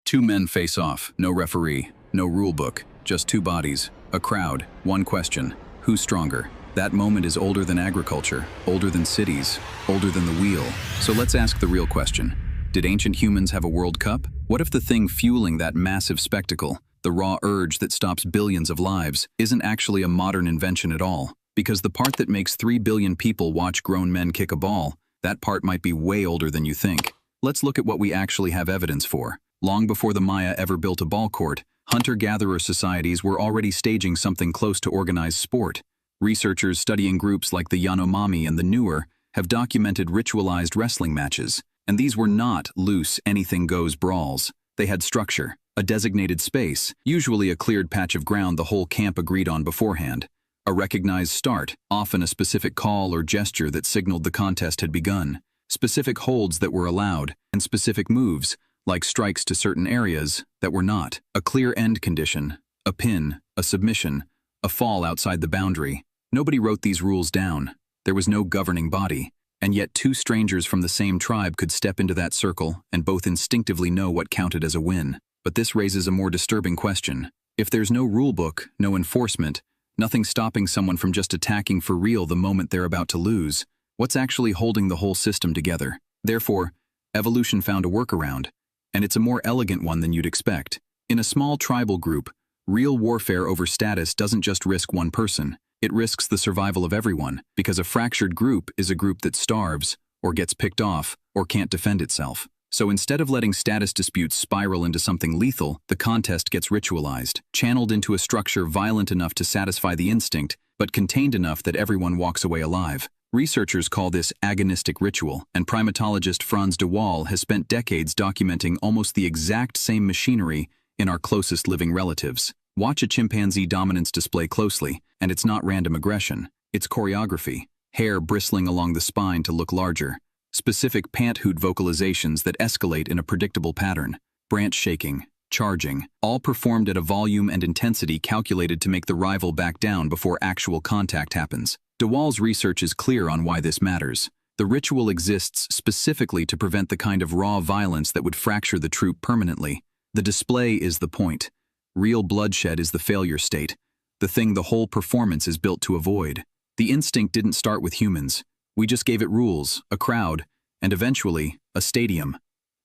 Two men face off, no referee, no rulebook, just two bodies, a crowd, one question: who's stronger? That moment is older than agriculture, older than cities, older than the wheel. So let's ask the real question. Did ancient humans have a World Cup? What if the thing fueling that massive spectacle, the raw urge that stops billions of lives, isn't actually a modern invention at all? Because the part that makes 3 billion people watch grown men kick a ball, that part might be way older than you think. Let's look at what we actually have evidence for. Long before the Maya ever built a ball court, hunter-gatherer societies were already staging something close to organized sport. Researchers studying groups like the Yanomami and the Nuer have documented ritualized wrestling matches. And these were not loose, anything-goes brawls. They had structure, a designated space, usually a cleared patch of ground the whole camp agreed on beforehand. A recognized start, often a specific call or gesture that signaled the contest had begun. Specific holds that were allowed, and specific moves, like strikes to certain areas, that were not. A clear end condition, a pin, a submission, a fall outside the boundary. Nobody wrote these rules down. There was no governing body. And yet two strangers from the same tribe could step into that circle and both instinctively know what counted as a win. But this raises a more disturbing question. If there's no rulebook, no enforcement, nothing stopping someone from just attacking for real the moment they're about to lose, what's actually holding the whole system together? Therefore, evolution found a workaround, and it's a more elegant one than you'd expect. In a small tribal group, real warfare over status doesn't just risk one person. It risks the survival of everyone, because a fractured group is a group that starves, or gets picked off, or can't defend itself. So instead of letting status disputes spiral into something lethal, the contest gets ritualized, channeled into a structure violent enough to satisfy the instinct, but contained enough that everyone walks away alive. Researchers call this agonistic ritual, and primatologist Frans de Waal has spent decades documenting almost the exact same machinery in our closest living relatives. Watch a chimpanzee dominance display closely, and it's not random aggression. It's choreography, hair bristling along the spine to look larger, specific pant-hoot vocalizations that escalate in a predictable pattern, branch shaking, charging, all performed at a volume and intensity calculated to make the rival back down before actual contact happens. De Waal's research is clear on why this matters. The ritual exists specifically to prevent the kind of raw violence that would fracture the troop permanently. The display is the point. Real bloodshed is the failure state, the thing the whole performance is built to avoid. The instinct didn't start with humans. We just gave it rules, a crowd, and eventually, a stadium.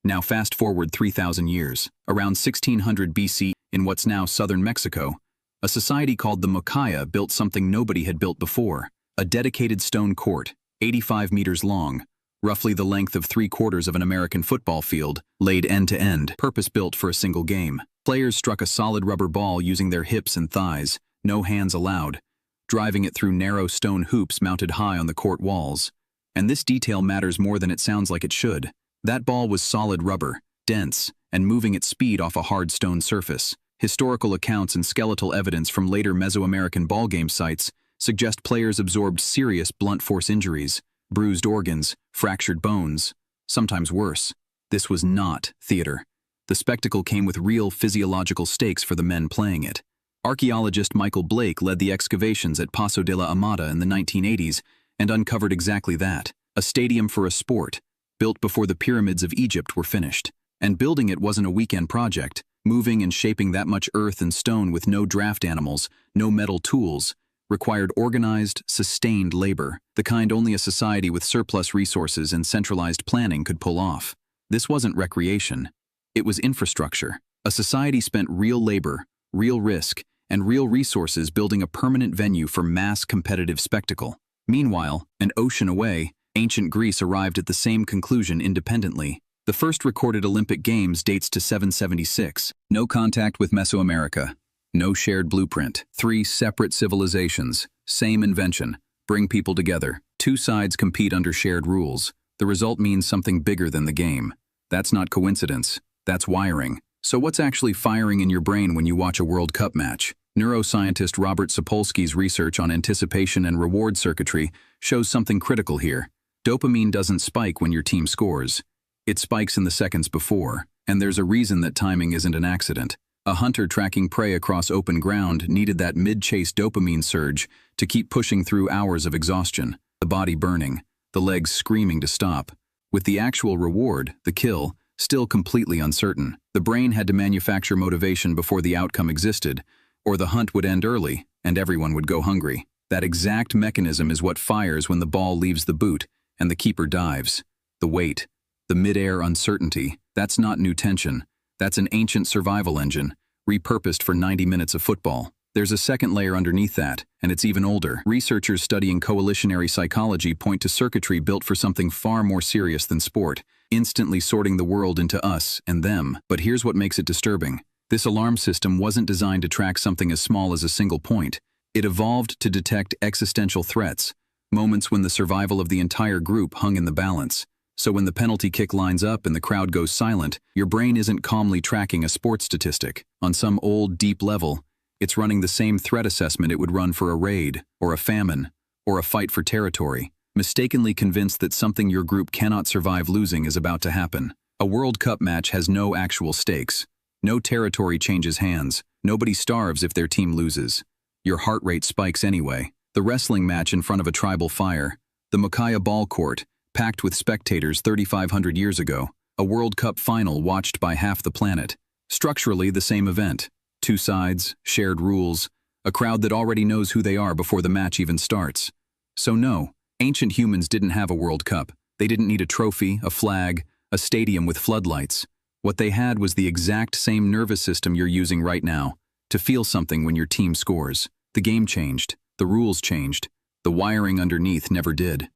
Now fast forward 3,000 years. Around 1600 BC, in what's now southern Mexico, a society called the Mochaya built something nobody had built before. A dedicated stone court, 85 meters long, roughly the length of 3/4 of an American football field, laid end to end, purpose-built for a single game. Players struck a solid rubber ball using their hips and thighs, no hands allowed, driving it through narrow stone hoops mounted high on the court walls. And this detail matters more than it sounds like it should. That ball was solid rubber, dense, and moving at speed off a hard stone surface. Historical accounts and skeletal evidence from later Mesoamerican ballgame sites suggest players absorbed serious blunt force injuries, bruised organs, fractured bones, sometimes worse. This was not theater. The spectacle came with real physiological stakes for the men playing it. Archaeologist Michael Blake led the excavations at Paso de la Amada in the 1980s and uncovered exactly that, a stadium for a sport, built before the pyramids of Egypt were finished. And building it wasn't a weekend project. Moving and shaping that much earth and stone with no draft animals, no metal tools, required organized, sustained labor, the kind only a society with surplus resources and centralized planning could pull off. This wasn't recreation. It was infrastructure. A society spent real labor, real risk, and real resources building a permanent venue for mass competitive spectacle. Meanwhile, an ocean away, ancient Greece arrived at the same conclusion independently. The first recorded Olympic Games dates to 776. No contact with Mesoamerica. No shared blueprint. 3 separate civilizations. Same invention. Bring people together. 2 sides compete under shared rules. The result means something bigger than the game. That's not coincidence. That's wiring. So what's actually firing in your brain when you watch a World Cup match? Neuroscientist Robert Sapolsky's research on anticipation and reward circuitry shows something critical here. Dopamine doesn't spike when your team scores. It spikes in the seconds before, and there's a reason that timing isn't an accident. A hunter tracking prey across open ground needed that mid-chase dopamine surge to keep pushing through hours of exhaustion, the body burning, the legs screaming to stop. With the actual reward, the kill, still completely uncertain. The brain had to manufacture motivation before the outcome existed, or the hunt would end early, and everyone would go hungry. That exact mechanism is what fires when the ball leaves the boot and the keeper dives. The weight, the mid-air uncertainty, that's not new tension. That's an ancient survival engine, repurposed for 90 minutes of football. There's a second layer underneath that, and it's even older. Researchers studying coalitionary psychology point to circuitry built for something far more serious than sport, instantly sorting the world into us and them. But here's what makes it disturbing. This alarm system wasn't designed to track something as small as a single point. It evolved to detect existential threats, moments when the survival of the entire group hung in the balance. So when the penalty kick lines up and the crowd goes silent, your brain isn't calmly tracking a sports statistic. On some old, deep level, it's running the same threat assessment it would run for a raid, or a famine, or a fight for territory, mistakenly convinced that something your group cannot survive losing is about to happen. A World Cup match has no actual stakes. No territory changes hands. Nobody starves if their team loses. Your heart rate spikes anyway. The wrestling match in front of a tribal fire. The Mukaya ball court, packed with spectators 3,500 years ago. A World Cup final watched by half the planet. Structurally the same event. Two sides, shared rules, a crowd that already knows who they are before the match even starts. So no, ancient humans didn't have a World Cup. They didn't need a trophy, a flag, a stadium with floodlights. What they had was the exact same nervous system you're using right now, to feel something when your team scores. The game changed, the rules changed, the wiring underneath never did.